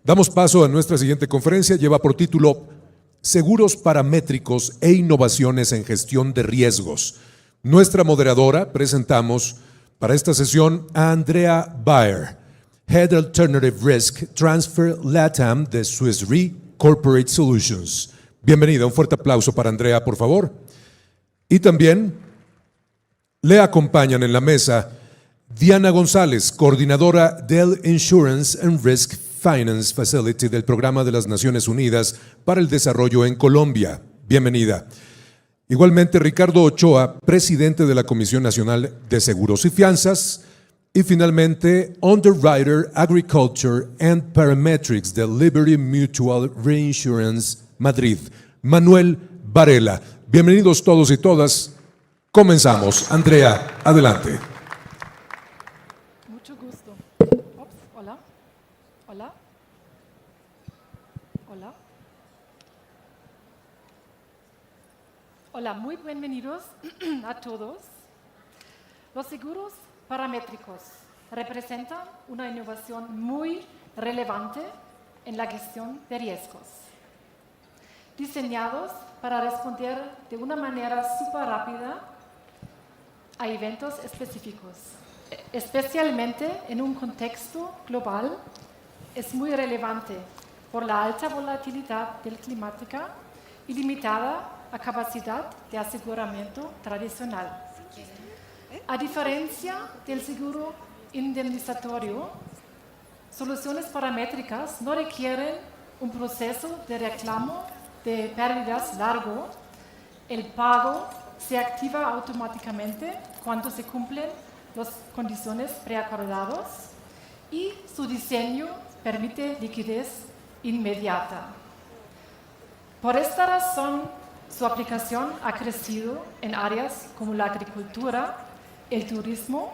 Damos paso a nuestra siguiente conferencia. Lleva por título Seguros paramétricos e innovaciones en gestión de riesgos. Nuestra moderadora presentamos para esta sesión a Andrea Bayer, Head Alternative Risk Transfer LATAM de Swiss Re Corporate Solutions. Bienvenida, un fuerte aplauso para Andrea, por favor. Y también le acompañan en la mesa Diana González, coordinadora del Insurance and Risk Finance Facility del Programa de las Naciones Unidas para el Desarrollo en Colombia. Bienvenida. Igualmente, Ricardo Ochoa, presidente de la Comisión Nacional de Seguros y Fianzas. Y finalmente, Underwriter Agriculture and Parametrics de Liberty Mutual Reinsurance Madrid, Manuel Varela. Bienvenidos todos y todas. Comenzamos. Andrea, adelante. Mucho gusto. Hola. Hola. Hola. Hola, muy bienvenidos a todos. Los seguros paramétricos representan una innovación muy relevante en la gestión de riesgos, diseñados para responder de una manera súper rápida a eventos específicos. Especialmente en un contexto global, es muy relevante por la alta volatilidad del climática y limitada a capacidad de aseguramiento tradicional. A diferencia del seguro indemnizatorio, soluciones paramétricas no requieren un proceso de reclamo de pérdidas largo. El pago se activa automáticamente cuando se cumplen las condiciones preacordadas y su diseño permite liquidez inmediata. Por esta razón, su aplicación ha crecido en áreas como la agricultura, el turismo,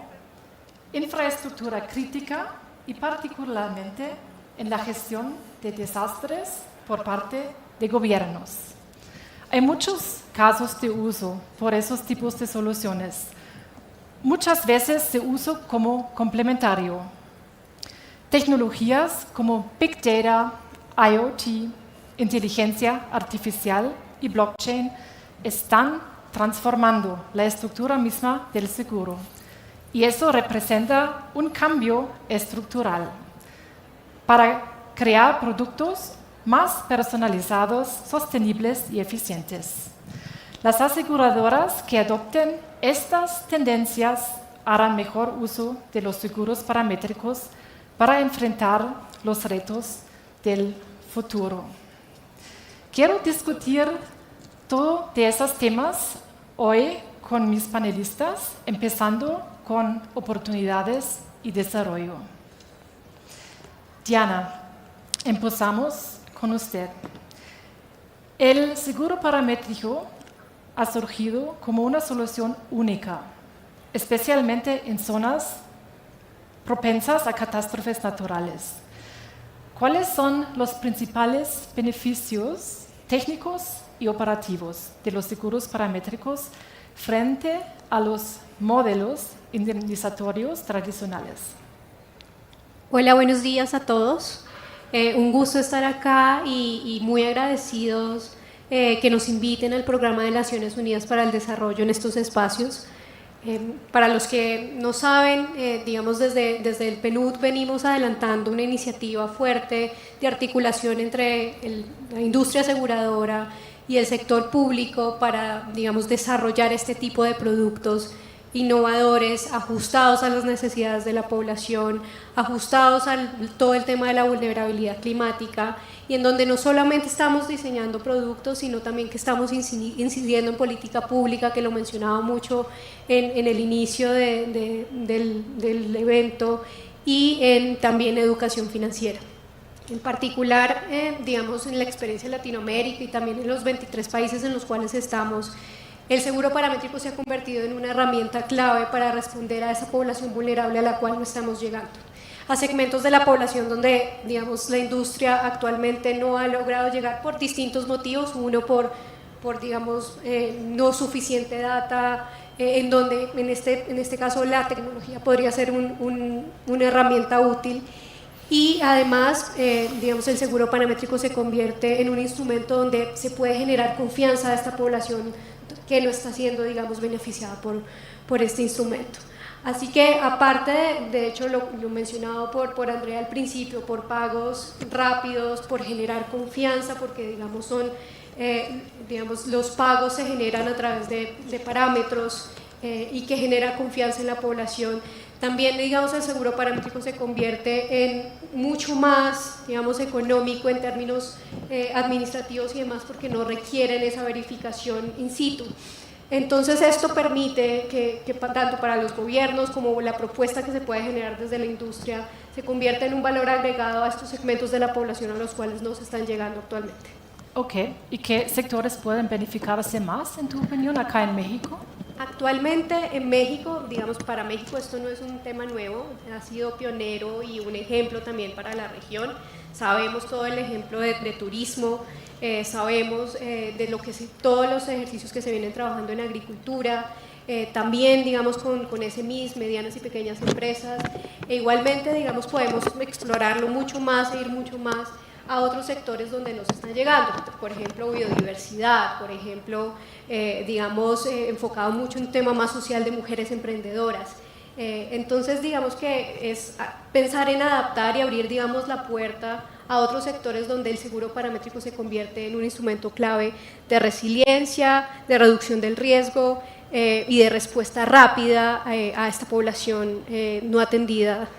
infraestructura crítica y particularmente en la gestión de desastres por parte de gobiernos. Hay muchos casos de uso por esos tipos de soluciones. Muchas veces se usa como complementario. Tecnologías como Big Data, IoT, inteligencia artificial y blockchain están transformando la estructura misma del seguro. Y eso representa un cambio estructural para crear productos más personalizados, sostenibles y eficientes. Las aseguradoras que adopten estas tendencias harán mejor uso de los seguros paramétricos para enfrentar los retos del futuro. Quiero discutir todos esos temas hoy con mis panelistas, empezando con oportunidades y desarrollo. Diana, empezamos con usted. El seguro paramétrico ha surgido como una solución única, especialmente en zonas propensas a catástrofes naturales. ¿Cuáles son los principales beneficios técnicos y operativos de los seguros paramétricos frente a los modelos indemnizatorios tradicionales? Hola, buenos días a todos. Un gusto estar acá y muy agradecidos que nos inviten al Programa de Naciones Unidas para el Desarrollo en estos espacios. Para los que no saben, digamos desde el PNUD venimos adelantando una iniciativa fuerte de articulación entre la industria aseguradora y el sector público para, digamos, desarrollar este tipo de productos innovadores, ajustados a las necesidades de la población, ajustados a todo el tema de la vulnerabilidad climática, y en donde no solamente estamos diseñando productos, sino también que estamos incidiendo en política pública, que lo mencionaba mucho en el inicio del evento, y también educación financiera. En particular, digamos, en la experiencia en Latinoamérica y también en los 23 países en los cuales estamos, el seguro paramétrico se ha convertido en una herramienta clave para responder a esa población vulnerable a la cual no estamos llegando, a segmentos de la población donde, digamos, la industria actualmente no ha logrado llegar por distintos motivos. Uno, por digamos, no suficiente data, en donde en este caso la tecnología podría ser una herramienta útil. Y además, digamos, el seguro paramétrico se convierte en un instrumento donde se puede generar confianza a esta población que no está siendo, digamos, beneficiada por este instrumento. Así que aparte, de hecho lo mencionado por Andrea al principio, por pagos rápidos, por generar confianza, porque digamos digamos, los pagos se generan a través de parámetros y que genera confianza en la población. También, digamos, el seguro paramétrico se convierte en mucho más, digamos, económico en términos administrativos y demás, porque no requieren esa verificación in situ. Entonces esto permite que tanto para los gobiernos como la propuesta que se puede generar desde la industria se convierta en un valor agregado a estos segmentos de la población a los cuales no se están llegando actualmente. Ok, ¿y qué sectores pueden beneficiarse más, en tu opinión, acá en México? Actualmente en México, digamos, para México esto no es un tema nuevo, ha sido pionero y un ejemplo también para la región. Sabemos todo el ejemplo de turismo, sabemos todos los ejercicios que se vienen trabajando en agricultura, también, digamos, con SMEs, medianas y pequeñas empresas. E igualmente, digamos, podemos explorarlo mucho más e ir mucho más a otros sectores donde nos están llegando, por ejemplo, biodiversidad, por ejemplo, digamos, enfocado mucho en un tema más social de mujeres emprendedoras. Entonces, digamos que es pensar en adaptar y abrir, digamos, la puerta a otros sectores donde el seguro paramétrico se convierte en un instrumento clave de resiliencia, de reducción del riesgo y de respuesta rápida a esta población no atendida,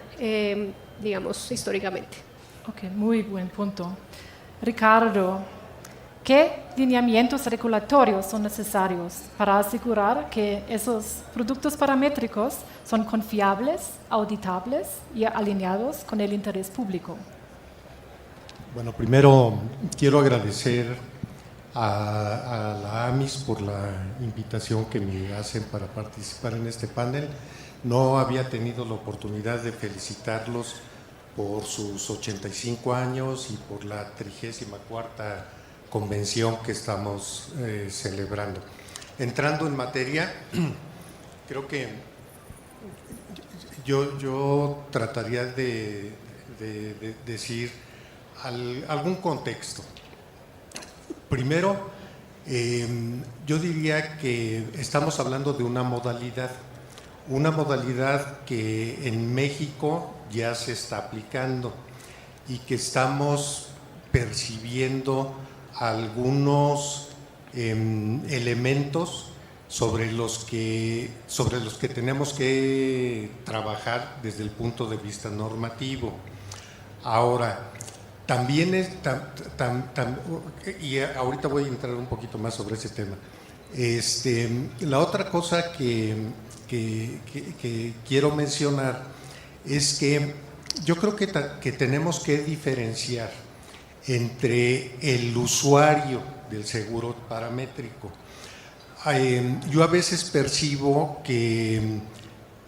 digamos, históricamente. Ok, muy buen punto. Ricardo, ¿qué lineamientos regulatorios son necesarios para asegurar que esos productos paramétricos son confiables, auditables y alineados con el interés público? Bueno, primero quiero agradecer a la AMIS por la invitación que me hacen para participar en este panel. No había tenido la oportunidad de felicitarlos por sus 85 años y por la 34ª convención que estamos celebrando. Entrando en materia, creo que yo trataría de decir algún contexto. Primero, yo diría que estamos hablando de una modalidad que en México ya se está aplicando y que estamos percibiendo algunos elementos sobre los que tenemos que trabajar desde el punto de vista normativo. Ahora, también y ahorita voy a entrar un poquito más sobre ese tema. La otra cosa que quiero mencionar es que yo creo que tenemos que diferenciar entre el usuario del seguro paramétrico. Yo a veces percibo que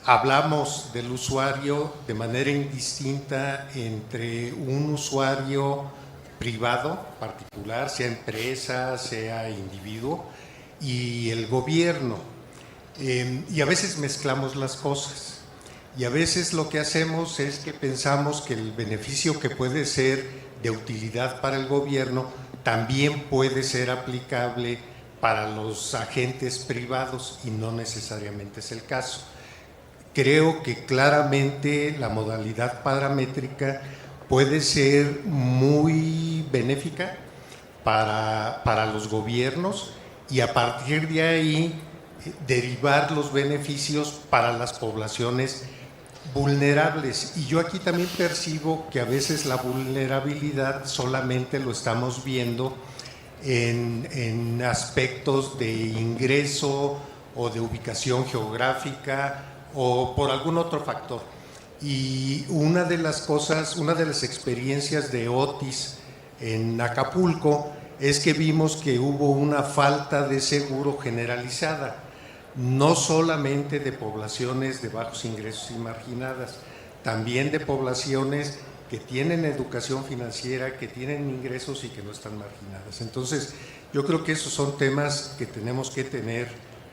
hablamos del usuario de manera indistinta entre un usuario privado, particular, sea empresa, sea individuo, y el gobierno. Y a veces mezclamos las cosas. Y a veces lo que hacemos es que pensamos que el beneficio que puede ser de utilidad para el gobierno también puede ser aplicable para los agentes privados y no necesariamente es el caso. Creo que claramente la modalidad paramétrica puede ser muy benéfica para los gobiernos y a partir de ahí derivar los beneficios para las poblaciones vulnerables. Y yo aquí también percibo que a veces la vulnerabilidad solamente lo estamos viendo en aspectos de ingreso o de ubicación geográfica o por algún otro factor. Y una de las experiencias de Otis en Acapulco es que vimos que hubo una falta de seguro generalizada, no solamente de poblaciones de bajos ingresos y marginadas, también de poblaciones que tienen educación financiera, que tienen ingresos y que no están marginadas. Entonces, yo creo que esos son temas que tenemos que tener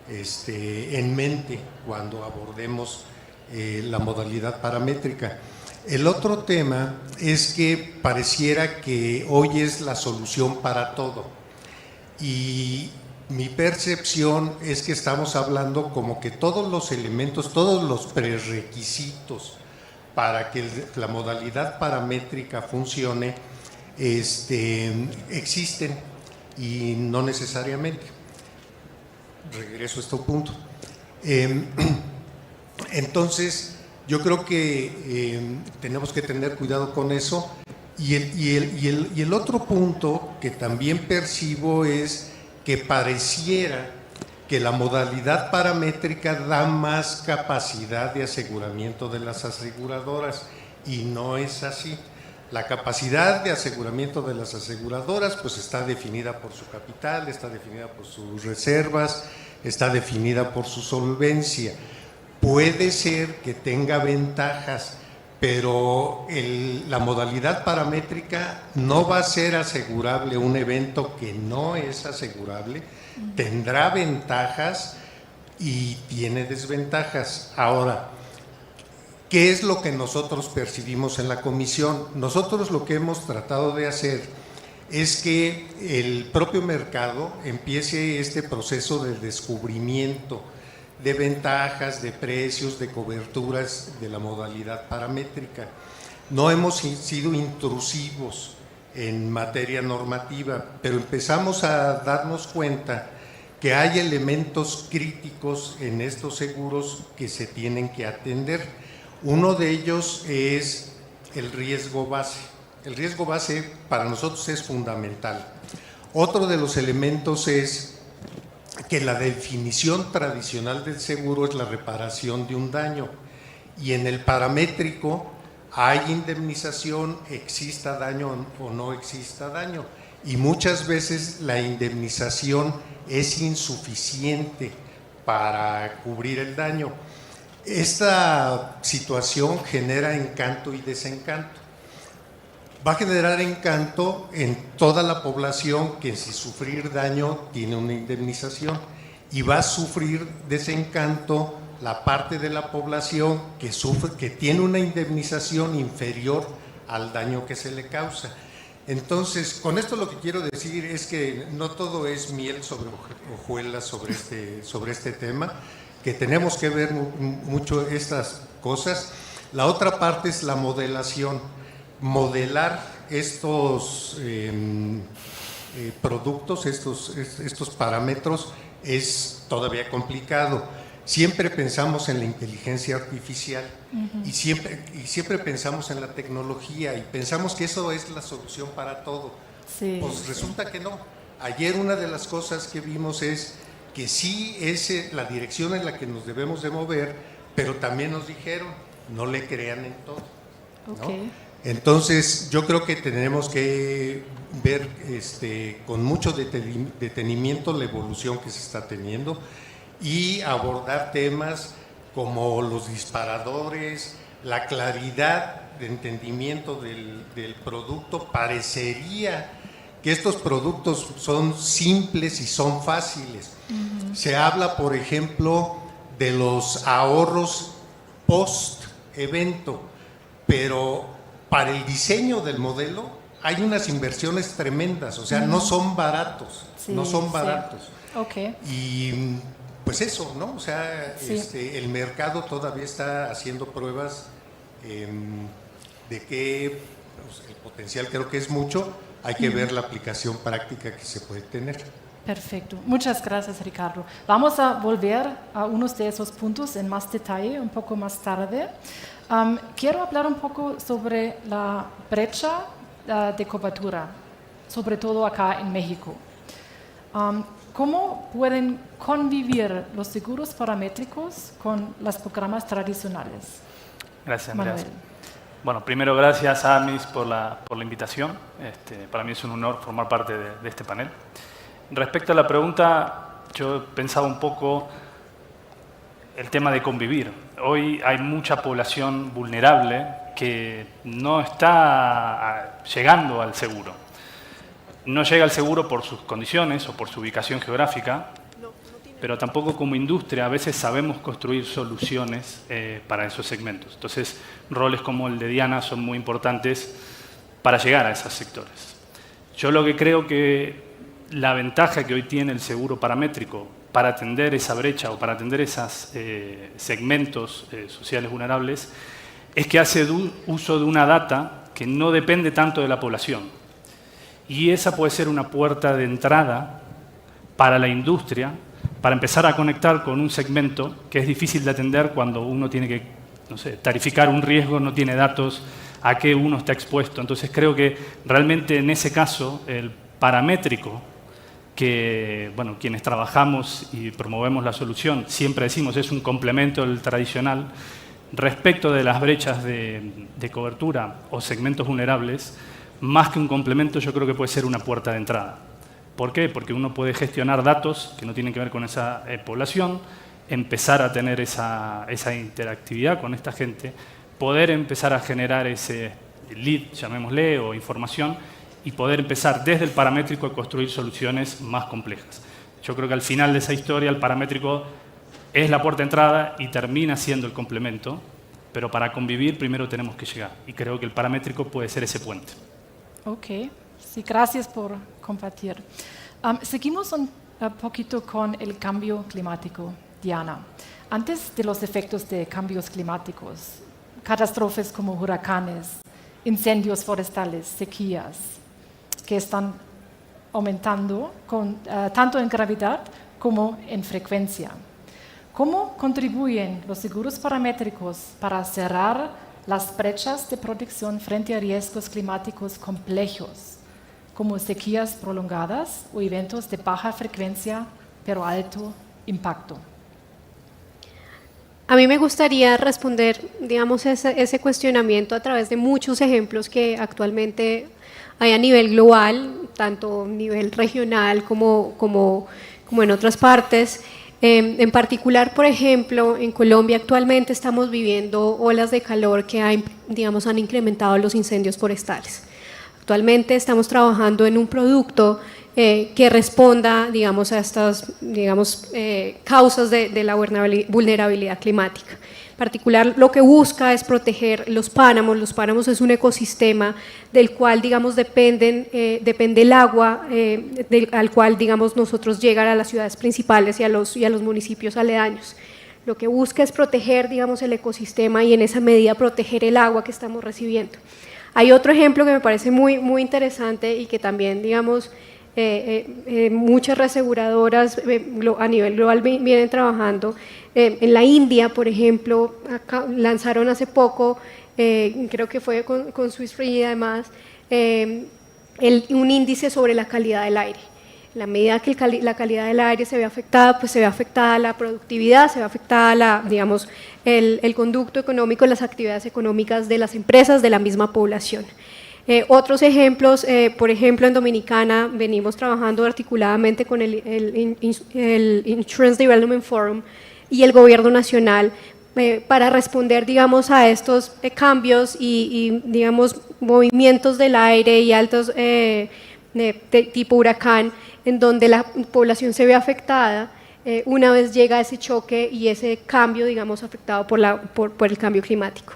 en mente cuando abordemos la modalidad paramétrica. El otro tema es que pareciera que hoy es la solución para todo. Y mi percepción es que estamos hablando como que todos los elementos, todos los prerequisitos para que la modalidad paramétrica funcione existen y no necesariamente. Regreso a este punto. Entonces, yo creo que tenemos que tener cuidado con eso. Y el otro punto que también percibo es que pareciera que la modalidad paramétrica da más capacidad de aseguramiento de las aseguradoras, y no es así. La capacidad de aseguramiento de las aseguradoras pues está definida por su capital, está definida por sus reservas, está definida por su solvencia. Puede ser que tenga ventajas, pero la modalidad paramétrica no va a ser asegurable un evento que no es asegurable, tendrá ventajas y tiene desventajas. Ahora, ¿qué es lo que nosotros percibimos en la comisión? Nosotros lo que hemos tratado de hacer es que el propio mercado empiece este proceso de descubrimiento de ventajas, de precios, de coberturas de la modalidad paramétrica. No hemos sido intrusivos en materia normativa, pero empezamos a darnos cuenta que hay elementos críticos en estos seguros que se tienen que atender. Uno de ellos es el riesgo base. El riesgo base para nosotros es fundamental. Otro de los elementos es que la definición tradicional del seguro es la reparación de un daño, y en el paramétrico hay indemnización, exista daño o no exista daño, y muchas veces la indemnización es insuficiente para cubrir el daño. Esta situación genera encanto y desencanto. Va a generar encanto en toda la población que si sufrir daño tiene una indemnización, y va a sufrir desencanto la parte de la población que tiene una indemnización inferior al daño que se le causa. Entonces, con esto lo que quiero decir es que no todo es miel sobre hojuelas sobre este tema, que tenemos que ver mucho estas cosas. La otra parte es la modelación. Modelar estos productos, estos parámetros es todavía complicado. Siempre pensamos en la inteligencia artificial y siempre pensamos en la tecnología y pensamos que eso es la solución para todo. Sí, Pues resulta que no. Ayer una de las cosas que vimos es que sí es la dirección en la que nos debemos de mover, pero también nos dijeron, no le crean en todo, ¿no? Okay. Entonces, yo creo que tenemos que ver con mucho detenimiento la evolución que se está teniendo y abordar temas como los disparadores, la claridad de entendimiento del producto. Parecería que estos productos son simples y son fáciles. Se habla, por ejemplo, de los ahorros post-evento, pero para el diseño del modelo hay unas inversiones tremendas, o sea, no son baratos, Sí, no son sí. baratos. Okay. Y pues eso, ¿no? O sea, Sí. el mercado todavía está haciendo pruebas de que pues, el potencial creo que es mucho, hay que ver la aplicación práctica que se puede tener. Perfecto. Muchas gracias, Ricardo. Vamos a volver a unos de esos puntos en más detalle un poco más tarde. Quiero hablar un poco sobre la brecha de cobertura, sobre todo acá en México. ¿Cómo pueden convivir los seguros paramétricos con los programas tradicionales? Gracias, Manuel. Andreas. Bueno, primero gracias a AMIS por la invitación. Para mí es un honor formar parte de este panel. Respecto a la pregunta, yo pensaba un poco el tema de convivir. Hoy hay mucha población vulnerable que no está llegando al seguro. No llega al seguro por sus condiciones o por su ubicación geográfica pero tampoco como industria a veces sabemos construir soluciones para esos segmentos. Entonces, roles como el de Diana son muy importantes para llegar a esos sectores. Yo lo que creo que la ventaja que hoy tiene el seguro paramétrico para atender esa brecha o para atender esos segmentos sociales vulnerables es que hace uso de una data que no depende tanto de la población. Y esa puede ser una puerta de entrada para la industria, para empezar a conectar con un segmento que es difícil de atender cuando uno tiene que, no sé, tarificar un riesgo, no tiene datos, a qué uno está expuesto. Entonces creo que realmente en ese caso el paramétrico, que bueno, quienes trabajamos y promovemos la solución, siempre decimos es un complemento del tradicional, respecto de las brechas de cobertura o segmentos vulnerables, más que un complemento yo creo que puede ser una puerta de entrada. ¿Por qué? Porque uno puede gestionar datos que no tienen que ver con esa población, empezar a tener esa interactividad con esta gente, poder empezar a generar ese lead, llamémosle, o información, y poder empezar desde el paramétrico a construir soluciones más complejas. Yo creo que al final de esa historia el paramétrico es la puerta de entrada y termina siendo el complemento, pero para convivir primero tenemos que llegar, y creo que el paramétrico puede ser ese puente. Ok, sí, gracias por compartir. Seguimos un poquito con el cambio climático, Diana. Antes de los efectos de cambios climáticos, catástrofes como huracanes, incendios forestales, sequías, que están aumentando tanto en gravedad como en frecuencia. ¿Cómo contribuyen los seguros paramétricos para cerrar las brechas de protección frente a riesgos climáticos complejos, como sequías prolongadas o eventos de baja frecuencia pero alto impacto? A mí me gustaría responder, digamos, ese cuestionamiento a través de muchos ejemplos que actualmente hay a nivel global, tanto a nivel regional como en otras partes. En particular, por ejemplo, en Colombia actualmente estamos viviendo olas de calor que han incrementado los incendios forestales. Actualmente estamos trabajando en un producto que responda, digamos, a estas, causas de la vulnerabilidad climática. En particular, lo que busca es proteger los páramos. Los páramos es un ecosistema del cual, digamos, depende el agua al cual, digamos, nosotros llegar a las ciudades principales y a los municipios aledaños. Lo que busca es proteger, digamos, el ecosistema y en esa medida proteger el agua que estamos recibiendo. Hay otro ejemplo que me parece muy, muy interesante y que también, digamos, muchas reaseguradoras a nivel global vienen trabajando. En la India, por ejemplo, lanzaron hace poco, creo que fue con Swiss Re y además, un índice sobre la calidad del aire. En la medida que la calidad del aire se ve afectada, pues se ve afectada la productividad, se ve afectada el conducto económico, las actividades económicas de las empresas, de la misma población. Otros ejemplos, por ejemplo, en Dominicana venimos trabajando articuladamente con el Insurance Development Forum y el Gobierno Nacional para responder, digamos, a estos cambios y, digamos, movimientos del aire y altos tipo huracán, en donde la población se ve afectada una vez llega ese choque y ese cambio, digamos, afectado por el cambio climático.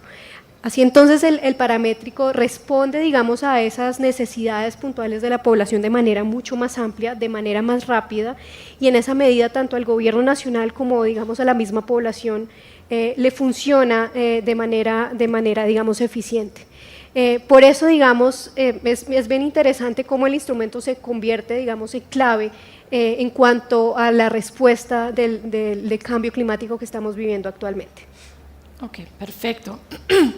Así entonces el paramétrico responde, digamos, a esas necesidades puntuales de la población de manera mucho más amplia, de manera más rápida, y en esa medida tanto al gobierno nacional como, digamos, a la misma población le funciona de manera, digamos, eficiente. Por eso, digamos, es bien interesante cómo el instrumento se convierte, digamos, en clave en cuanto a la respuesta del cambio climático que estamos viviendo actualmente. Ok, perfecto.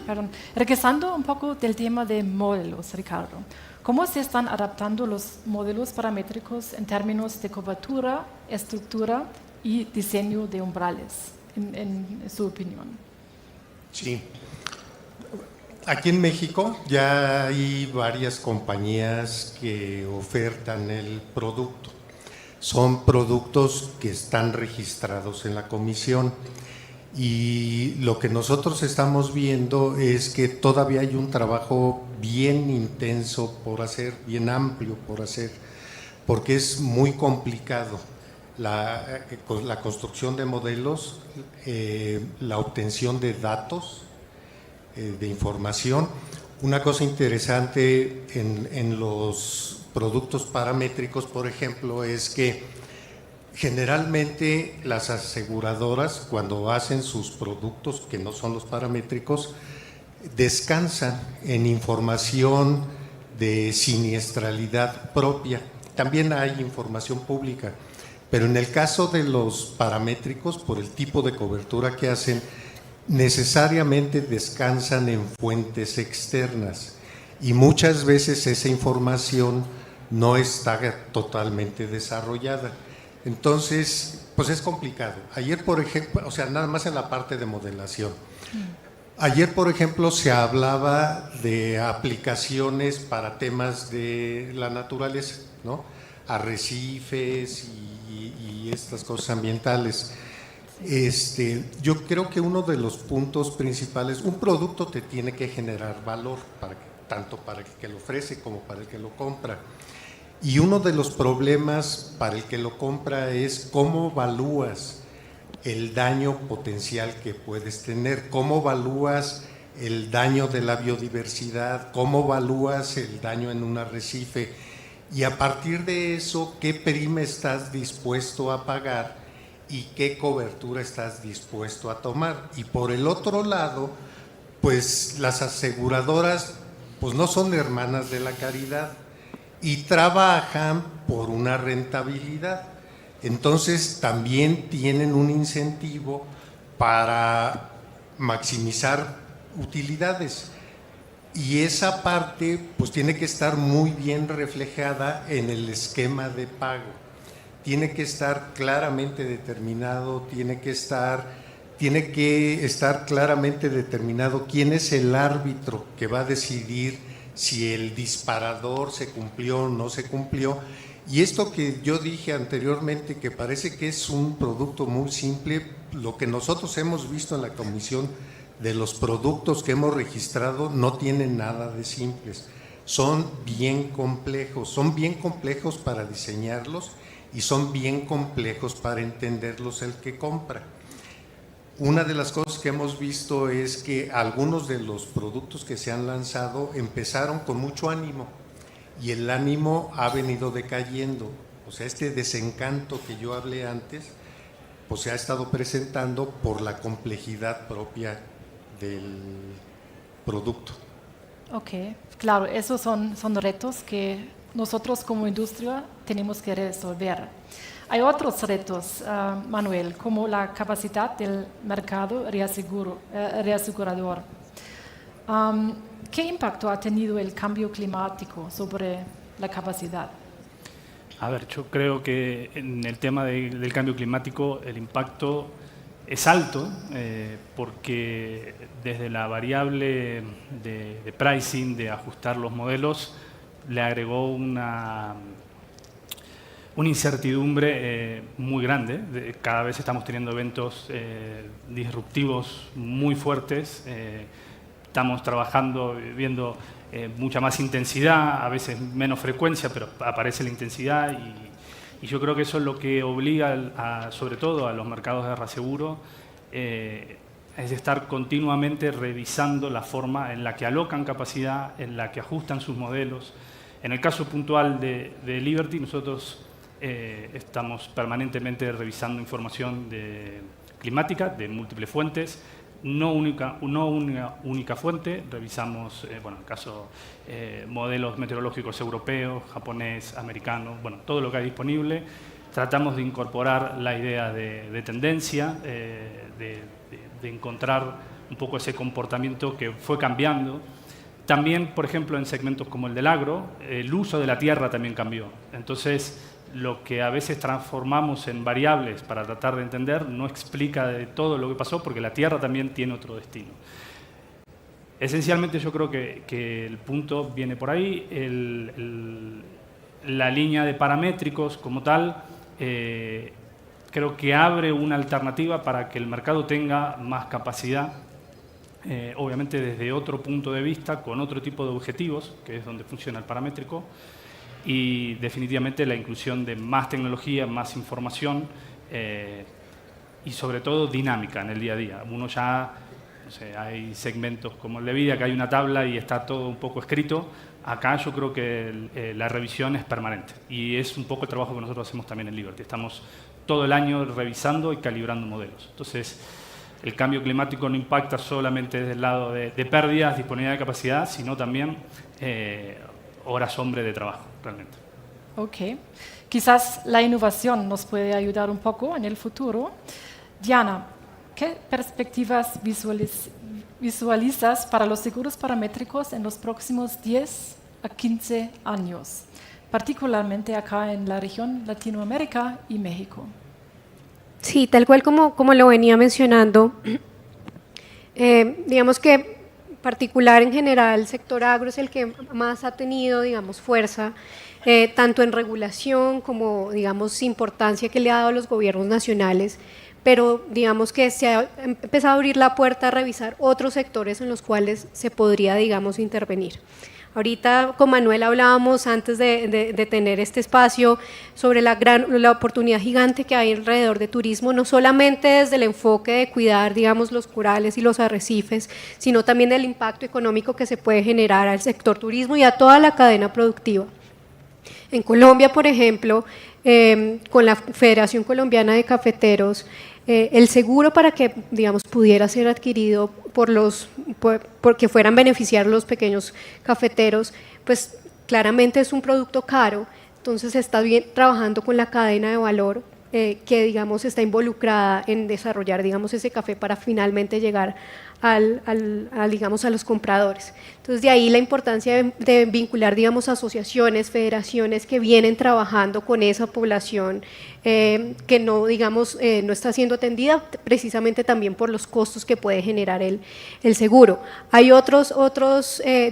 Perdón. Regresando un poco del tema de modelos, Ricardo, ¿cómo se están adaptando los modelos paramétricos en términos de cobertura, estructura y diseño de umbrales, en su opinión? Sí. Aquí en México ya hay varias compañías que ofertan el producto. Son productos que están registrados en la comisión. Y lo que nosotros estamos viendo es que todavía hay un trabajo bien intenso por hacer, bien amplio por hacer, porque es muy complicado la construcción de modelos, la obtención de datos, de información. Una cosa interesante en los productos paramétricos, por ejemplo, es que generalmente las aseguradoras, cuando hacen sus productos que no son los paramétricos, descansan en información de siniestralidad propia. También hay información pública, pero en el caso de los paramétricos, por el tipo de cobertura que hacen, necesariamente descansan en fuentes externas y muchas veces esa información no está totalmente desarrollada. Entonces, pues es complicado. Ayer, por ejemplo, o sea, nada más en la parte de modelación. Ayer, por ejemplo, se hablaba de aplicaciones para temas de la naturaleza, ¿no? Arrecifes y estas cosas ambientales. Yo creo que uno de los puntos principales, un producto te tiene que generar valor, tanto para el que lo ofrece como para el que lo compra. Y uno de los problemas para el que lo compra es cómo evalúas el daño potencial que puedes tener, cómo evalúas el daño de la biodiversidad, cómo evalúas el daño en un arrecife, y a partir de eso, ¿qué prima estás dispuesto a pagar y qué cobertura estás dispuesto a tomar? Y por el otro lado, pues las aseguradoras pues no son hermanas de la caridad y trabajan por una rentabilidad. Entonces también tienen un incentivo para maximizar utilidades. Y esa parte pues tiene que estar muy bien reflejada en el esquema de pago. Tiene que estar claramente determinado, tiene que estar claramente determinado quién es el árbitro que va a decidir si el disparador se cumplió o no se cumplió. Y esto que yo dije anteriormente, que parece que es un producto muy simple, lo que nosotros hemos visto en la comisión de los productos que hemos registrado no tienen nada de simples. Son bien complejos para diseñarlos y son bien complejos para entenderlos el que compra. Una de las cosas que hemos visto es que algunos de los productos que se han lanzado empezaron con mucho ánimo y el ánimo ha venido decayendo. O sea, este desencanto que yo hablé antes, pues se ha estado presentando por la complejidad propia del producto. Ok, claro, esos son retos que nosotros como industria tenemos que resolver. Hay otros retos, Manuel, como la capacidad del mercado reasegurador. ¿Qué impacto ha tenido el cambio climático sobre la capacidad? A ver, yo creo que en el tema del cambio climático el impacto es alto porque desde la variable de pricing, de ajustar los modelos, le agregó una incertidumbre muy grande. Cada vez estamos teniendo eventos disruptivos muy fuertes. Estamos trabajando, viendo mucha más intensidad, a veces menos frecuencia, pero aparece la intensidad y yo creo que eso es lo que obliga, sobre todo a los mercados de reaseguro, es estar continuamente revisando la forma en la que alocan capacidad, en la que ajustan sus modelos. En el caso puntual de Liberty, nosotros estamos permanentemente revisando información climática de múltiples fuentes, no una única fuente. Revisamos, bueno, en el caso modelos meteorológicos europeos, japonés, americano, bueno, todo lo que hay disponible. Tratamos de incorporar la idea de tendencia, de encontrar un poco ese comportamiento que fue cambiando. También, por ejemplo, en segmentos como el del agro, el uso de la tierra también cambió. Entonces, lo que a veces transformamos en variables para tratar de entender no explica de todo lo que pasó porque la tierra también tiene otro destino. Esencialmente yo creo que el punto viene por ahí. La línea de paramétricos como tal creo que abre una alternativa para que el mercado tenga más capacidad, obviamente desde otro punto de vista, con otro tipo de objetivos, que es donde funciona el paramétrico. y definitivamente la inclusión de más tecnología, más información y sobre todo dinámica en el día a día. Uno ya, no sé, hay segmentos como el de vida, que hay una tabla y está todo un poco escrito. Acá yo creo que la revisión es permanente y es un poco el trabajo que nosotros hacemos también en Liberty. Estamos todo el año revisando y calibrando modelos. Entonces, el cambio climático no impacta solamente desde el lado de pérdidas, disponibilidad de capacidad, sino también horas hombre de trabajo, realmente. Ok. Quizás la innovación nos puede ayudar un poco en el futuro. Diana, ¿qué perspectivas visualizas para los seguros paramétricos en los próximos 10 a 15 años, particularmente acá en la región Latinoamérica y México? Sí, tal cual como lo venía mencionando, digamos que particular en general el sector agro es el que más ha tenido, digamos, fuerza, tanto en regulación como, digamos, importancia que le ha dado a los gobiernos nacionales, pero digamos que se ha empezado a abrir la puerta a revisar otros sectores en los cuales se podría, digamos, intervenir. Ahorita con Manuel hablábamos antes de tener este espacio sobre la oportunidad gigante que hay alrededor de turismo, no solamente desde el enfoque de cuidar, digamos, los corales y los arrecifes, sino también del impacto económico que se puede generar al sector turismo y a toda la cadena productiva. En Colombia, por ejemplo, con la Federación Colombiana de Cafeteros, el seguro para que, digamos, pudiera ser adquirido porque fueran beneficiar los pequeños cafeteros, pues claramente es un producto caro, entonces se está bien trabajando con la cadena de valor que, digamos, está involucrada en desarrollar, digamos, ese café para finalmente llegar digamos, a los compradores. Entonces, de ahí la importancia de vincular, digamos, asociaciones, federaciones que vienen trabajando con esa población que no, digamos, no está siendo atendida precisamente también por los costos que puede generar el seguro. Hay otros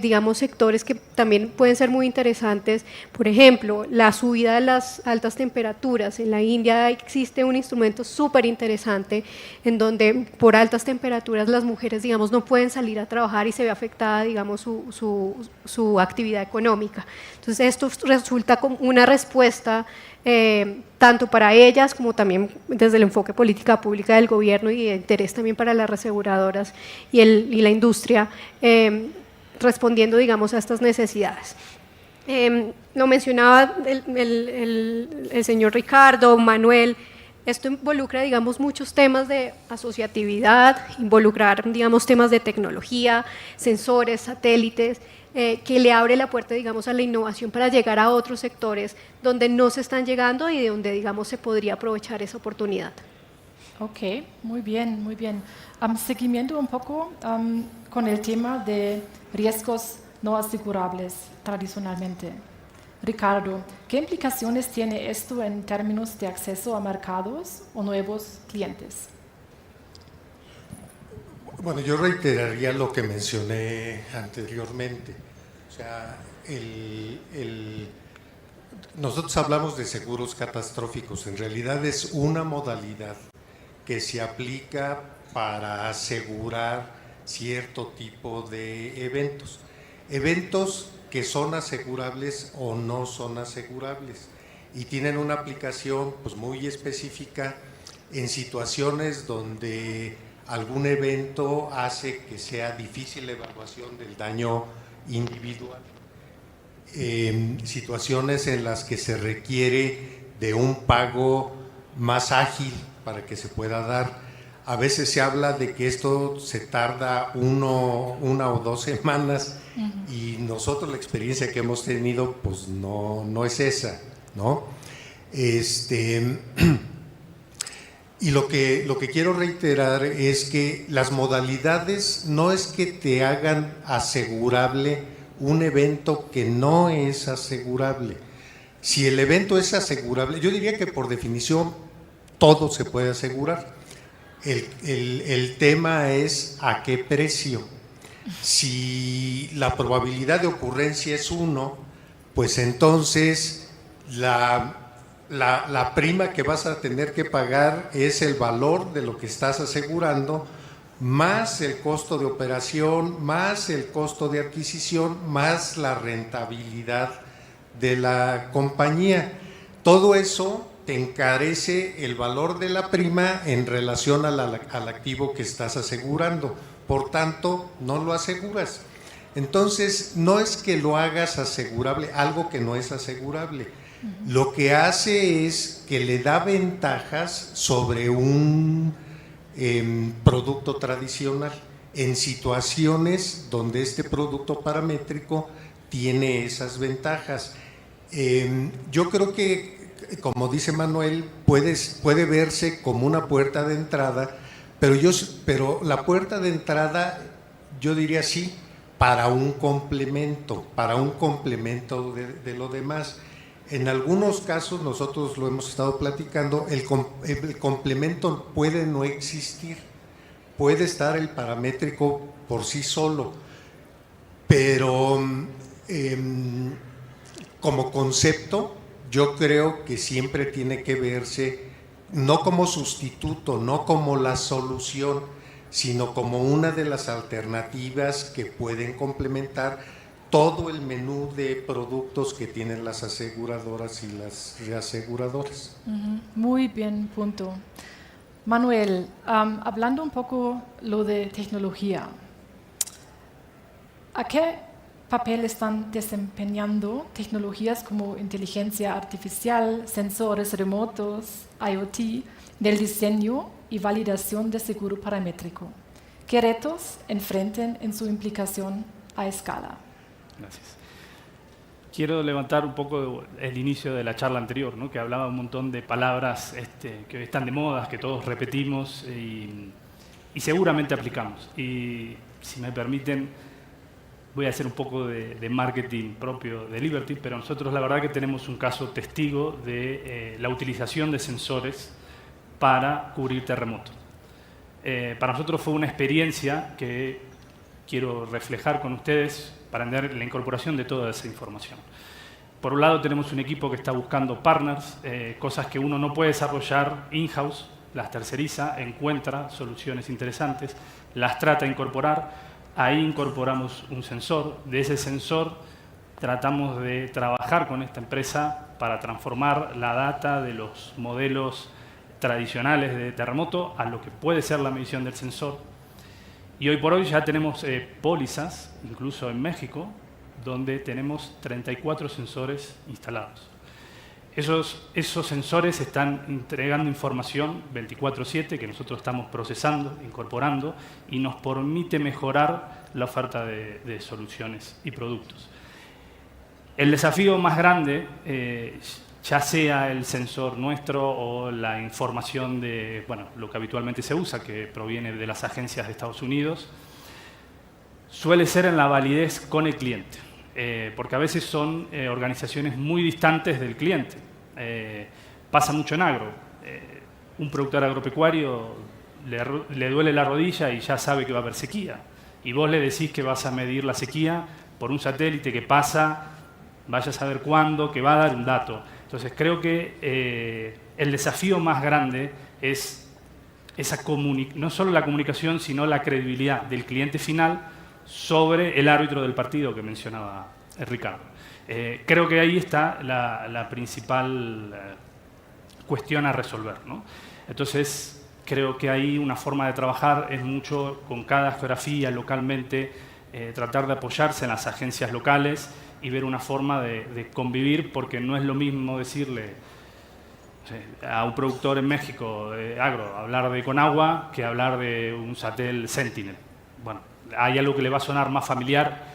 digamos, sectores que también pueden ser muy interesantes, por ejemplo, la subida de las altas temperaturas. En la India existe un instrumento súper interesante en donde por altas temperaturas las mujeres, digamos, no pueden salir a trabajar y se ve afectada, digamos, su actividad económica. Entonces, esto resulta como una respuesta tanto para ellas como también desde el enfoque política pública del gobierno y de interés también para las reaseguradoras y la industria, respondiendo, digamos, a estas necesidades. Lo mencionaba el señor Ricardo, Manuel. Esto involucra, digamos, muchos temas de asociatividad, involucrar, digamos, temas de tecnología, sensores, satélites, que le abre la puerta, digamos, a la innovación para llegar a otros sectores donde no se están llegando y de donde, digamos, se podría aprovechar esa oportunidad. Ok, muy bien, muy bien. Seguimiento un poco con el tema de riesgos no asegurables tradicionalmente. Ricardo, ¿qué implicaciones tiene esto en términos de acceso a mercados o nuevos clientes? Bueno, yo reiteraría lo que mencioné anteriormente. O sea, nosotros hablamos de seguros catastróficos, en realidad es una modalidad que se aplica para asegurar cierto tipo de eventos. Eventos que son asegurables o no son asegurables y tienen una aplicación pues muy específica en situaciones donde algún evento hace que sea difícil la evaluación del daño individual, situaciones en las que se requiere de un pago más ágil para que se pueda dar. A veces se habla de que esto se tarda una o 2 semanas y nosotros la experiencia que hemos tenido pues no es esa, ¿no? Y lo que quiero reiterar es que las modalidades no es que te hagan asegurable un evento que no es asegurable. Si el evento es asegurable, yo diría que por definición todo se puede asegurar. El tema es a qué precio. Si la probabilidad de ocurrencia es 1, pues entonces la prima que vas a tener que pagar es el valor de lo que estás asegurando, más el costo de operación, más el costo de adquisición, más la rentabilidad de la compañía. Todo eso te encarece el valor de la prima en relación al activo que estás asegurando. Por tanto, no lo aseguras. Entonces, no es que lo hagas asegurable, algo que no es asegurable. Lo que hace es que le da ventajas sobre un producto tradicional en situaciones donde este producto paramétrico tiene esas ventajas. Yo creo que, como dice Manuel, puede verse como una puerta de entrada, pero la puerta de entrada, yo diría sí, para un complemento de lo demás. En algunos casos, nosotros lo hemos estado platicando, el complemento puede no existir, puede estar el paramétrico por sí solo, pero como concepto, yo creo que siempre tiene que verse no como sustituto, no como la solución, sino como una de las alternativas que pueden complementar todo el menú de productos que tienen las aseguradoras y las reaseguradoras. Muy bien, punto. Manuel, hablando un poco lo de tecnología, ¿a qué papel están desempeñando tecnologías como inteligencia artificial, sensores remotos, IoT, del diseño y validación de seguro paramétrico? ¿Qué retos enfrentan en su implicación a escala? Gracias. Quiero levantar un poco el inicio de la charla anterior, ¿no? Que hablaba un montón de palabras que hoy están de moda, que todos repetimos y seguramente aplicamos. Y si me permiten, voy a hacer un poco de marketing propio de Liberty, pero nosotros la verdad que tenemos un caso testigo de la utilización de sensores para cubrir terremotos. Para nosotros fue una experiencia que quiero reflejar con ustedes para entender la incorporación de toda esa información. Por un lado tenemos un equipo que está buscando partners, cosas que uno no puede desarrollar in-house, las terceriza, encuentra soluciones interesantes, las trata de incorporar, ahí incorporamos un sensor, de ese sensor tratamos de trabajar con esta empresa para transformar la data de los modelos tradicionales de terremoto a lo que puede ser la medición del sensor. Y hoy por hoy ya tenemos pólizas, incluso en México, donde tenemos 34 sensores instalados. Esos sensores están entregando información 24/7 que nosotros estamos procesando, incorporando y nos permite mejorar la oferta de soluciones y productos. El desafío más grande, ya sea el sensor nuestro o la información de lo que habitualmente se usa, que proviene de las agencias de Estados Unidos, suele ser en la validez con el cliente. Porque a veces son organizaciones muy distantes del cliente. Pasa mucho en agro. Un productor agropecuario le duele la rodilla y ya sabe que va a haber sequía. Y vos le decís que vas a medir la sequía por un satélite que pasa, vaya a saber cuándo, que va a dar un dato. Entonces creo que el desafío más grande es no solo la comunicación, sino la credibilidad del cliente final sobre el árbitro del partido que mencionaba Ricardo. Creo que ahí está la principal cuestión a resolver, ¿no? Entonces, creo que ahí una forma de trabajar es mucho con cada geografía localmente, tratar de apoyarse en las agencias locales y ver una forma de convivir, porque no es lo mismo decirle a un productor en México de agro, hablar de Conagua, que hablar de un Satel Sentinel. Bueno, hay algo que le va a sonar más familiar,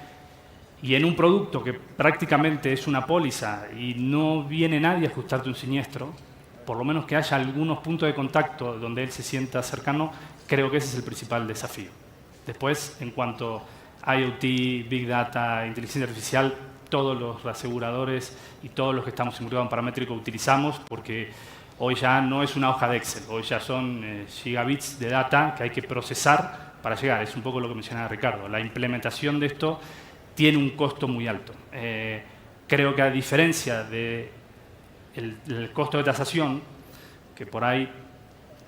y en un producto que prácticamente es una póliza y no viene nadie a ajustarte un siniestro, por lo menos que haya algunos puntos de contacto donde él se sienta cercano, creo que ese es el principal desafío. Después, en cuanto a IoT, Big Data, inteligencia artificial, todos los aseguradores y todos los que estamos involucrados en paramétrico utilizamos, porque hoy ya no es una hoja de Excel, hoy ya son gigabits de data que hay que procesar para llegar. Es un poco lo que mencionaba Ricardo. La implementación de esto tiene un costo muy alto. Creo que a diferencia del costo de tasación, que por ahí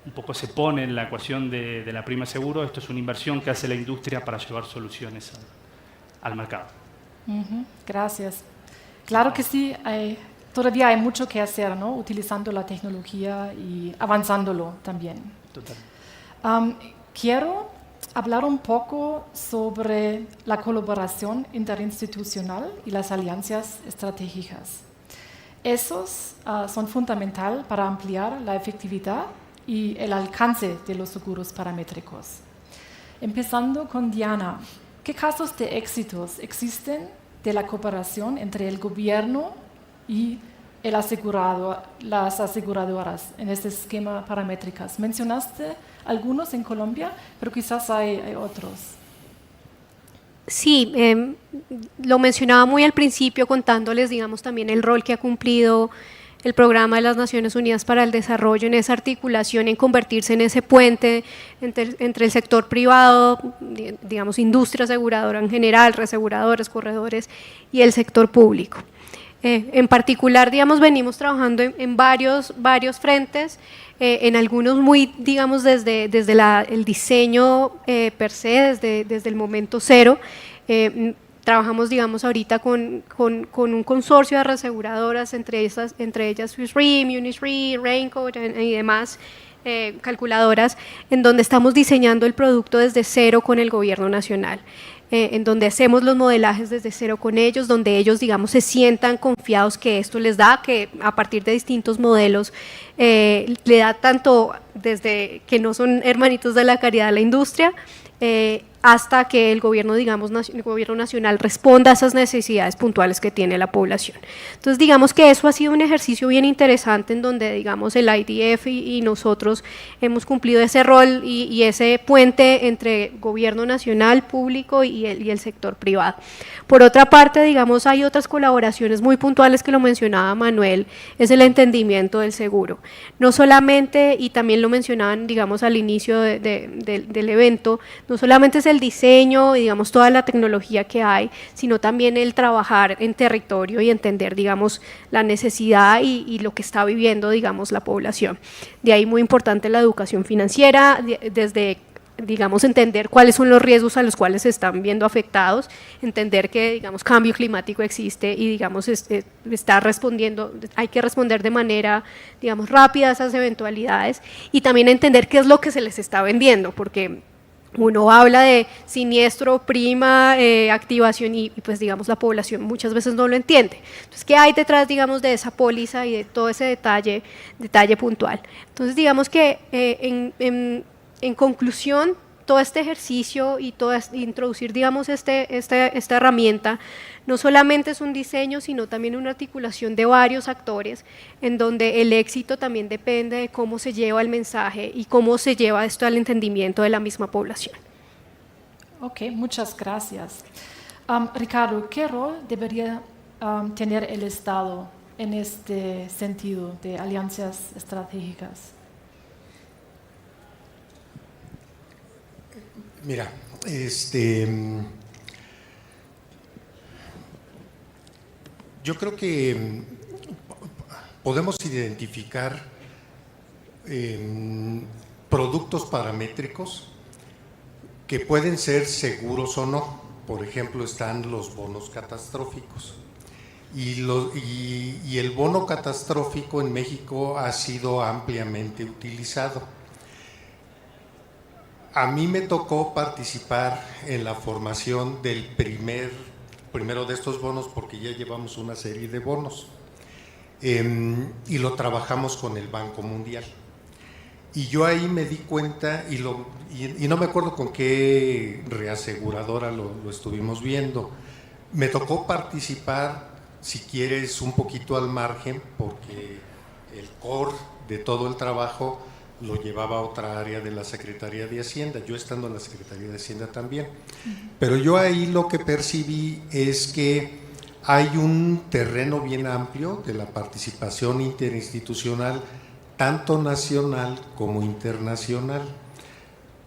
un poco se pone en la ecuación de la prima de seguro, esto es una inversión que hace la industria para llevar soluciones al mercado. Gracias. Claro que sí, todavía hay mucho que hacer, ¿no? Utilizando la tecnología y avanzándolo también. Total. Quiero hablar un poco sobre la colaboración interinstitucional y las alianzas estratégicas. Esos son fundamentales para ampliar la efectividad y el alcance de los seguros paramétricos. Empezando con Diana, ¿qué casos de éxitos existen de la cooperación entre el gobierno y el asegurado, las aseguradoras en este esquema paramétricas? Mencionaste algunos en Colombia, pero quizás hay otros. Sí, lo mencionaba muy al principio contándoles, digamos, también el rol que ha cumplido el Programa de las Naciones Unidas para el Desarrollo en esa articulación, en convertirse en ese puente entre el sector privado, digamos, industria aseguradora en general, reaseguradores, corredores, y el sector público. En particular, digamos, venimos trabajando en varios frentes, en algunos muy, digamos, desde el diseño per se, desde el momento cero. Trabajamos, digamos, ahorita con un consorcio de reaseguradoras, entre ellas Swiss Re, Munich Re, Raincoat y demás calculadoras, en donde estamos diseñando el producto desde cero con el gobierno nacional. En donde hacemos los modelajes desde cero con ellos, donde ellos, digamos, se sientan confiados que esto les da, que a partir de distintos modelos le da tanto desde que no son hermanitos de la caridad a la industria, hasta que el gobierno, digamos, el gobierno nacional responda a esas necesidades puntuales que tiene la población. Entonces, digamos que eso ha sido un ejercicio bien interesante en donde, digamos, el IDF y nosotros hemos cumplido ese rol y ese puente entre gobierno nacional, público y el sector privado. Por otra parte, digamos, hay otras colaboraciones muy puntuales que lo mencionaba Manuel, es el entendimiento del seguro. No solamente, y también lo mencionaban, digamos, al inicio del evento, no solamente es el diseño y, digamos, toda la tecnología que hay, sino también el trabajar en territorio y entender, digamos, la necesidad y lo que está viviendo, digamos, la población. De ahí muy importante la educación financiera, desde, digamos, entender cuáles son los riesgos a los cuales se están viendo afectados, entender que, digamos, cambio climático existe y, digamos, está respondiendo, hay que responder de manera, digamos, rápida a esas eventualidades, y también entender qué es lo que se les está vendiendo, porque uno habla de siniestro, prima, activación y pues, digamos, la población muchas veces no lo entiende. Entonces, ¿qué hay detrás, digamos, de esa póliza y de todo ese detalle puntual? Entonces, digamos que en conclusión, todo este ejercicio y introducir, digamos, esta herramienta, no solamente es un diseño, sino también una articulación de varios actores, en donde el éxito también depende de cómo se lleva el mensaje y cómo se lleva esto al entendimiento de la misma población. Ok, muchas gracias. Ricardo, ¿qué rol debería tener el Estado en este sentido de alianzas estratégicas? Mira, yo creo que podemos identificar productos paramétricos que pueden ser seguros o no. Por ejemplo, están los bonos catastróficos. Y el bono catastrófico en México ha sido ampliamente utilizado. A mí me tocó participar en la formación del primero de estos bonos, porque ya llevamos una serie de bonos, y lo trabajamos con el Banco Mundial. Y yo ahí me di cuenta, y no me acuerdo con qué reaseguradora lo estuvimos viendo. Me tocó participar, si quieres, un poquito al margen, porque el core de todo el trabajo lo llevaba a otra área de la Secretaría de Hacienda, yo estando en la Secretaría de Hacienda también. Pero yo ahí lo que percibí es que hay un terreno bien amplio de la participación interinstitucional, tanto nacional como internacional.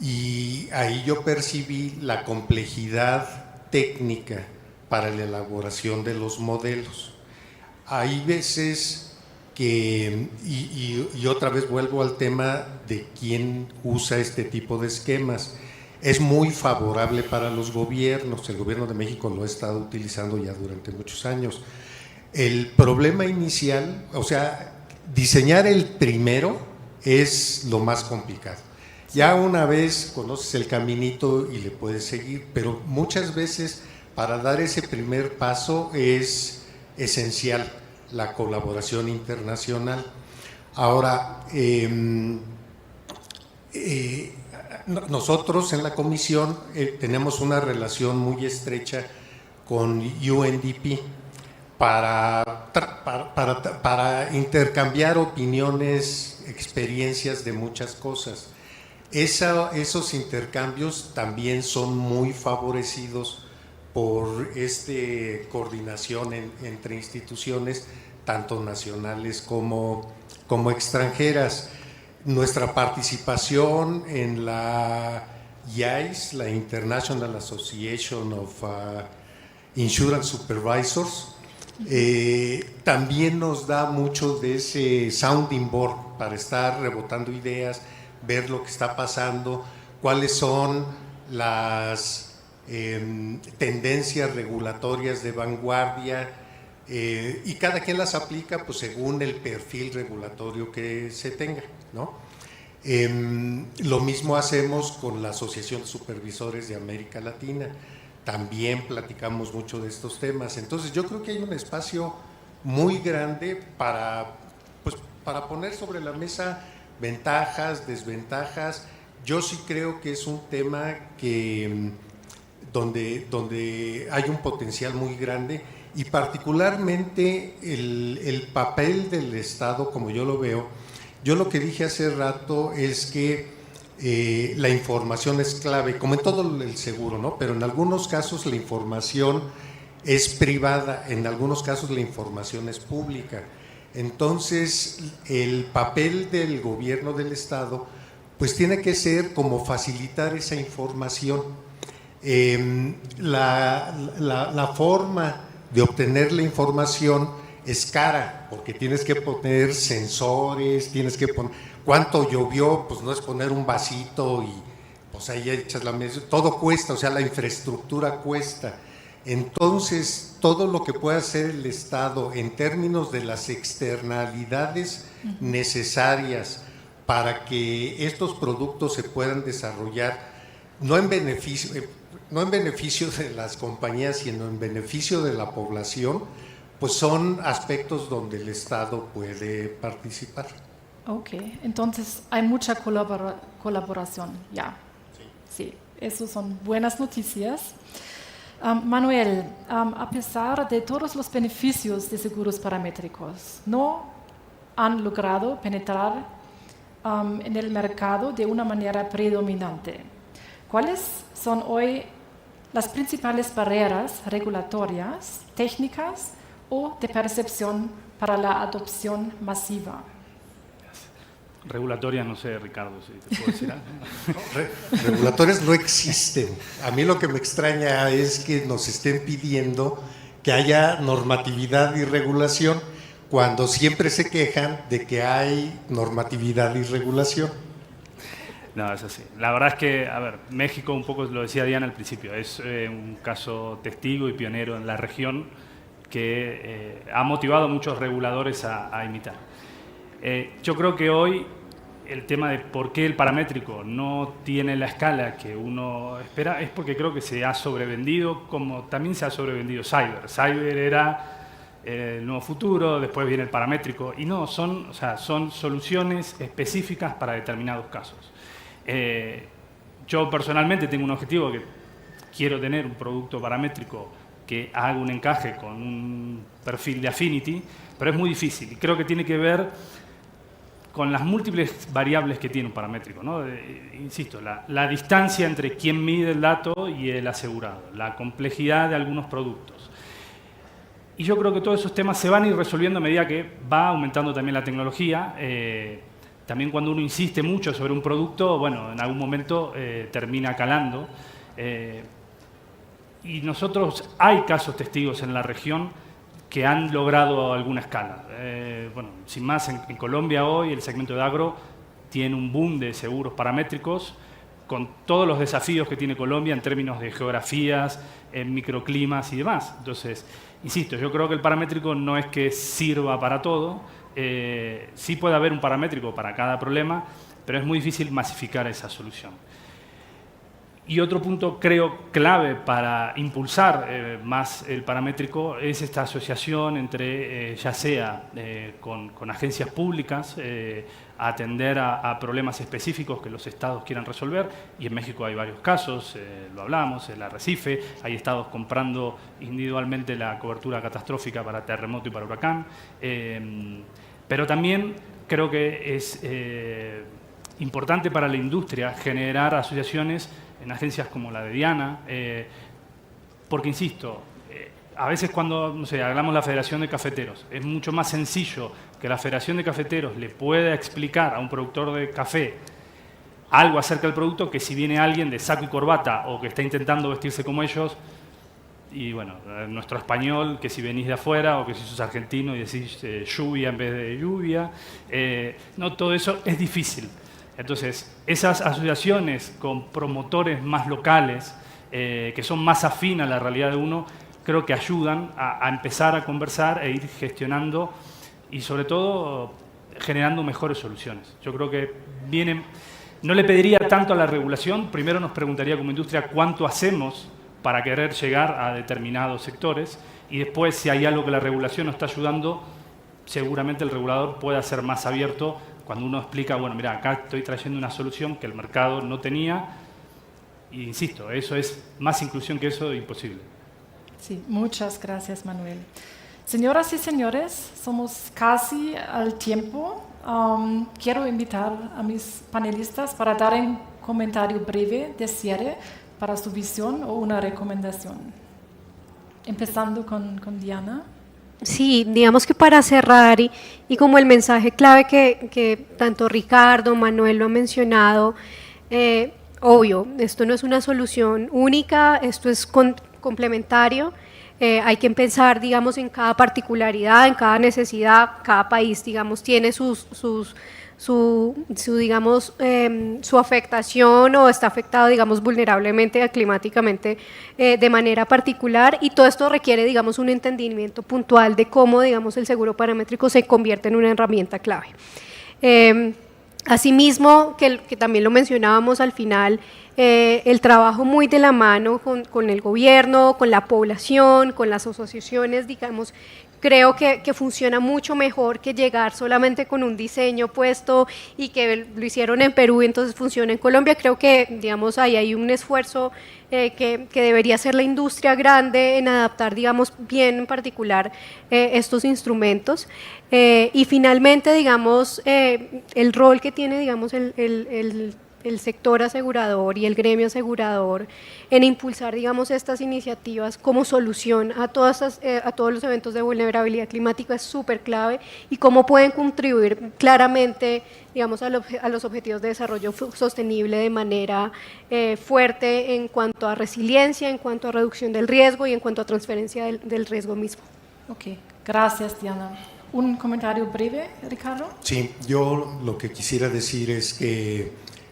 Y ahí yo percibí la complejidad técnica para la elaboración de los modelos. Hay veces que, y otra vez vuelvo al tema de quién usa este tipo de esquemas, es muy favorable para los gobiernos. El gobierno de México lo ha estado utilizando ya durante muchos años. El problema inicial, o sea, diseñar el primero es lo más complicado. Ya una vez conoces el caminito y le puedes seguir, pero muchas veces para dar ese primer paso es esencial la colaboración internacional. Ahora, nosotros en la comisión tenemos una relación muy estrecha con UNDP para intercambiar opiniones, experiencias de muchas cosas. Esos intercambios también son muy favorecidos por coordinación entre instituciones, tanto nacionales como extranjeras. Nuestra participación en la IAIS, la International Association of Insurance Supervisors, también nos da mucho de ese sounding board para estar rebotando ideas, ver lo que está pasando, cuáles son las tendencias regulatorias de vanguardia, y cada quien las aplica pues según el perfil regulatorio que se tenga, ¿no? Lo mismo hacemos con la Asociación de Supervisores de América Latina, también platicamos mucho de estos temas. Entonces yo creo que hay un espacio muy grande para poner sobre la mesa ventajas, desventajas. Yo sí creo que es un tema que donde hay un potencial muy grande, y particularmente el papel del Estado, como yo lo veo. Yo lo que dije hace rato es que la información es clave, como en todo el seguro, ¿no? Pero en algunos casos la información es privada, en algunos casos la información es pública. Entonces, el papel del gobierno del Estado, pues tiene que ser como facilitar esa información. La forma de obtener la información es cara, porque tienes que poner sensores, tienes que poner cuánto llovió, pues no es poner un vasito y pues ahí echas la mesa, todo cuesta, o sea, la infraestructura cuesta. Entonces, todo lo que pueda hacer el Estado en términos de las externalidades necesarias para que estos productos se puedan desarrollar, no en beneficio de las compañías, sino en beneficio de la población, pues son aspectos donde el Estado puede participar. Ok, entonces hay mucha colaboración, ya. Sí, eso son buenas noticias. Manuel, a pesar de todos los beneficios de seguros paramétricos, no han logrado penetrar en el mercado de una manera predominante. ¿Cuáles son hoy las principales barreras regulatorias, técnicas o de percepción para la adopción masiva? Regulatoria, no sé, Ricardo, si te puedo decir algo. Regulatorias no existen. A mí lo que me extraña es que nos estén pidiendo que haya normatividad y regulación cuando siempre se quejan de que hay normatividad y regulación. No, es así. La verdad es que, a ver, México, un poco lo decía Diana al principio, es un caso testigo y pionero en la región que ha motivado a muchos reguladores a imitar. Yo creo que hoy el tema de por qué el paramétrico no tiene la escala que uno espera es porque creo que se ha sobrevendido, como también se ha sobrevendido Cyber. Cyber era el nuevo futuro, después viene el paramétrico, y no, son soluciones específicas para determinados casos. Yo personalmente tengo un objetivo, que quiero tener un producto paramétrico que haga un encaje con un perfil de Affinity, pero es muy difícil y creo que tiene que ver con las múltiples variables que tiene un paramétrico, ¿no? Insisto, la distancia entre quien mide el dato y el asegurado, la complejidad de algunos productos. Y yo creo que todos esos temas se van a ir resolviendo a medida que va aumentando también la tecnología. También cuando uno insiste mucho sobre un producto, bueno, en algún momento termina calando. Y nosotros, hay casos testigos en la región que han logrado alguna escala. Bueno, sin más, en Colombia hoy el segmento de agro tiene un boom de seguros paramétricos con todos los desafíos que tiene Colombia en términos de geografías, microclimas y demás. Entonces, insisto, yo creo que el paramétrico no es que sirva para todo, sí puede haber un paramétrico para cada problema, pero es muy difícil masificar esa solución. Y otro punto, creo, clave para impulsar más el paramétrico es esta asociación entre, ya sea con agencias públicas, a atender a problemas específicos que los estados quieran resolver, y en México hay varios casos, lo hablamos, el Arrecife, hay estados comprando individualmente la cobertura catastrófica para terremoto y para huracán, pero también creo que es importante para la industria generar asociaciones en agencias como la de Diana, porque, insisto, a veces cuando, no sé, hablamos de la Federación de Cafeteros, es mucho más sencillo que la Federación de Cafeteros le pueda explicar a un productor de café algo acerca del producto que si viene alguien de saco y corbata o que está intentando vestirse como ellos, y bueno, nuestro español, que si venís de afuera o que si sos argentino y decís lluvia en vez de lluvia, no, todo eso es difícil. Entonces, esas asociaciones con promotores más locales, que son más afín a la realidad de uno, creo que ayudan a empezar a conversar e ir gestionando y, sobre todo, generando mejores soluciones. Yo creo que no le pediría tanto a la regulación, primero nos preguntaría como industria cuánto hacemos para querer llegar a determinados sectores, y después, si hay algo que la regulación nos está ayudando, seguramente el regulador pueda ser más abierto cuando uno explica, bueno, mira, acá estoy trayendo una solución que el mercado no tenía, y insisto, eso es más inclusión que eso, imposible. Sí, muchas gracias, Manuel. Señoras y señores, somos casi al tiempo. Quiero invitar a mis panelistas para dar un comentario breve de cierre para su visión o una recomendación. Empezando con Diana. Sí, digamos que para cerrar y como el mensaje clave que tanto Ricardo, Manuel lo han mencionado, obvio, esto no es una solución única, esto es complementario, hay que pensar, digamos, en cada particularidad, en cada necesidad, cada país, digamos, tiene digamos, su afectación o está afectado, digamos, vulnerablemente, climáticamente de manera particular, y todo esto requiere, digamos, un entendimiento puntual de cómo, digamos, el seguro paramétrico se convierte en una herramienta clave. Asimismo, que también lo mencionábamos al final, el trabajo muy de la mano con el gobierno, con la población, con las asociaciones, digamos, creo que funciona mucho mejor que llegar solamente con un diseño puesto y que lo hicieron en Perú y entonces funciona en Colombia. Creo que, digamos, ahí hay un esfuerzo que debería hacer la industria grande en adaptar, digamos, bien en particular estos instrumentos. Y finalmente, digamos, el rol que tiene, digamos, el sector asegurador y el gremio asegurador en impulsar, digamos, estas iniciativas como solución a todos los eventos de vulnerabilidad climática es súper clave, y cómo pueden contribuir claramente, digamos, a los objetivos de desarrollo sostenible de manera fuerte en cuanto a resiliencia, en cuanto a reducción del riesgo y en cuanto a transferencia del riesgo mismo. Ok, gracias, Diana. ¿Un comentario breve, Ricardo? Sí, yo lo que quisiera decir es que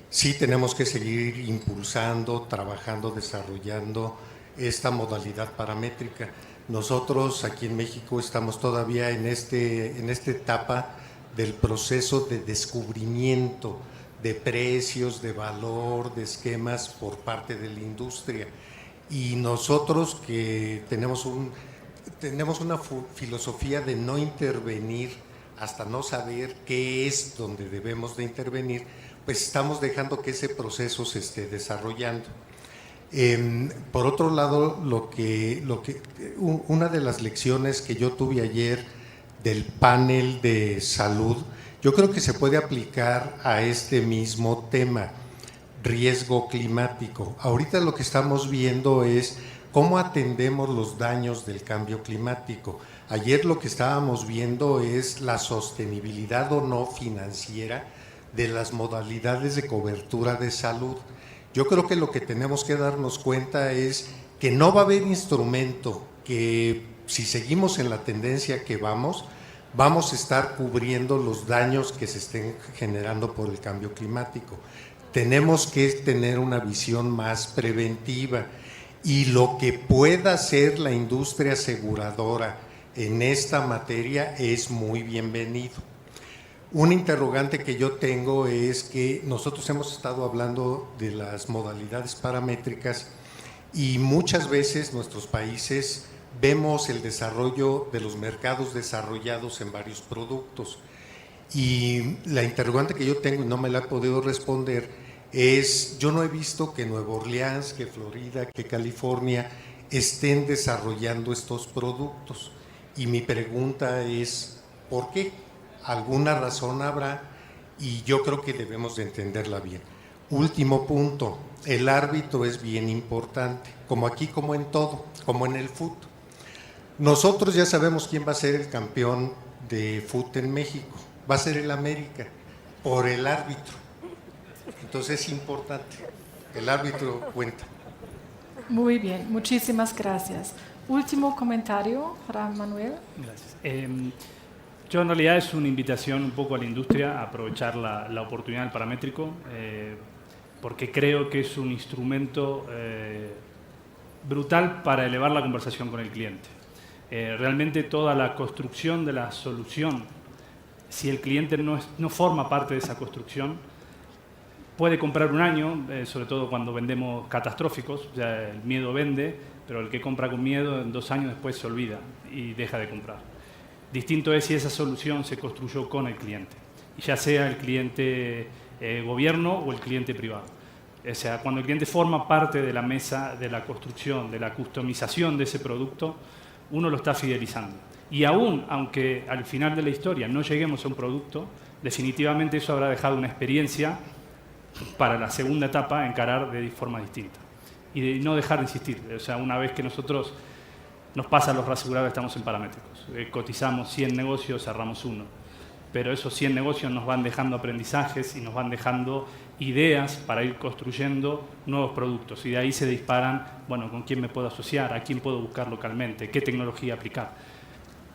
sí tenemos que seguir impulsando, trabajando, desarrollando esta modalidad paramétrica. Nosotros aquí en México estamos todavía en esta etapa del proceso de descubrimiento de precios, de valor, de esquemas por parte de la industria. Y nosotros que tenemos una filosofía de no intervenir hasta no saber qué es donde debemos de intervenir, pues estamos dejando que ese proceso se esté desarrollando. Por otro lado, una de las lecciones que yo tuve ayer del panel de salud, yo creo que se puede aplicar a este mismo tema, riesgo climático. Ahorita lo que estamos viendo es cómo atendemos los daños del cambio climático. Ayer lo que estábamos viendo es la sostenibilidad o no financiera de las modalidades de cobertura de salud. Yo creo que lo que tenemos que darnos cuenta es que no va a haber instrumento que, si seguimos en la tendencia que vamos a estar cubriendo los daños que se estén generando por el cambio climático. tenemos que tener una visión más preventiva, y lo que pueda hacer la industria aseguradora en esta materia es muy bienvenido. Un interrogante que yo tengo es que nosotros hemos estado hablando de las modalidades paramétricas y muchas veces nuestros países vemos el desarrollo de los mercados desarrollados en varios productos, y la interrogante que yo tengo y no me la he podido responder es, yo no he visto que Nueva Orleans, que Florida, que California estén desarrollando estos productos, y mi pregunta es, ¿por qué? Alguna razón habrá, y yo creo que debemos de entenderla bien. Último punto, el árbitro es bien importante, como aquí, como en todo, como en el fútbol. Nosotros ya sabemos quién va a ser el campeón de fútbol en México, va a ser el América, por el árbitro. Entonces es importante, el árbitro cuenta. Muy bien, muchísimas gracias. Último comentario para Manuel. Gracias. Yo en realidad es una invitación un poco a la industria a aprovechar la oportunidad del paramétrico, porque creo que es un instrumento brutal para elevar la conversación con el cliente. Realmente toda la construcción de la solución, si el cliente no forma parte de esa construcción, puede comprar un año, sobre todo cuando vendemos catastróficos, ya el miedo vende, pero el que compra con miedo en 2 años después se olvida y deja de comprar. Distinto es si esa solución se construyó con el cliente, ya sea el cliente gobierno o el cliente privado. O sea, cuando el cliente forma parte de la mesa de la construcción, de la customización de ese producto, uno lo está fidelizando. Y aún, aunque al final de la historia no lleguemos a un producto, definitivamente eso habrá dejado una experiencia para la segunda etapa encarar de forma distinta. Y de no dejar de insistir. O sea, una vez que nosotros nos pasa a los asegurados, estamos en paramétricos. Cotizamos 100 negocios, cerramos 1. Pero esos 100 negocios nos van dejando aprendizajes y nos van dejando ideas para ir construyendo nuevos productos. Y de ahí se disparan, bueno, ¿con quién me puedo asociar? ¿A quién puedo buscar localmente? ¿Qué tecnología aplicar?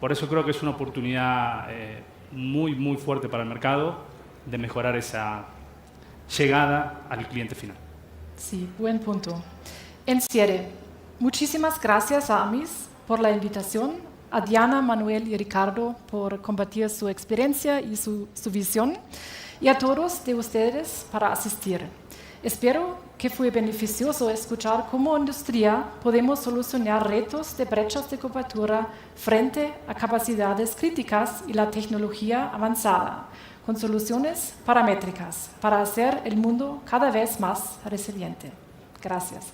Por eso creo que es una oportunidad muy, muy fuerte para el mercado de mejorar esa llegada al cliente final. Sí, buen punto. En cierre, muchísimas gracias a Amis por la invitación, a Diana, Manuel y Ricardo por compartir su experiencia y su visión, y a todos de ustedes para asistir. Espero que fue beneficioso escuchar cómo industria podemos solucionar retos de brechas de cobertura frente a capacidades críticas y la tecnología avanzada, con soluciones paramétricas para hacer el mundo cada vez más resiliente. Gracias.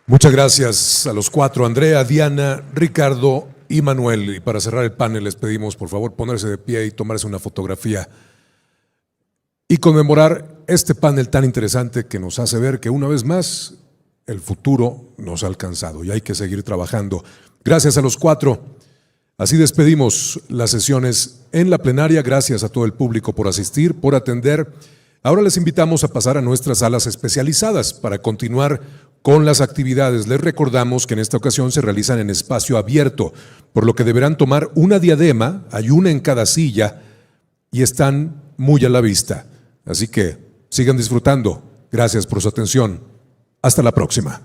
Muchas gracias a los 4, Andrea, Diana, Ricardo y Manuel. Y para cerrar el panel les pedimos por favor ponerse de pie y tomarse una fotografía y conmemorar este panel tan interesante que nos hace ver que una vez más el futuro nos ha alcanzado y hay que seguir trabajando. Gracias a los 4. Así despedimos las sesiones en la plenaria. Gracias a todo el público por asistir, por atender. Ahora les invitamos a pasar a nuestras salas especializadas para continuar con las actividades. Les recordamos que en esta ocasión se realizan en espacio abierto, por lo que deberán tomar una diadema, hay una en cada silla y están muy a la vista. Así que sigan disfrutando. Gracias por su atención. Hasta la próxima.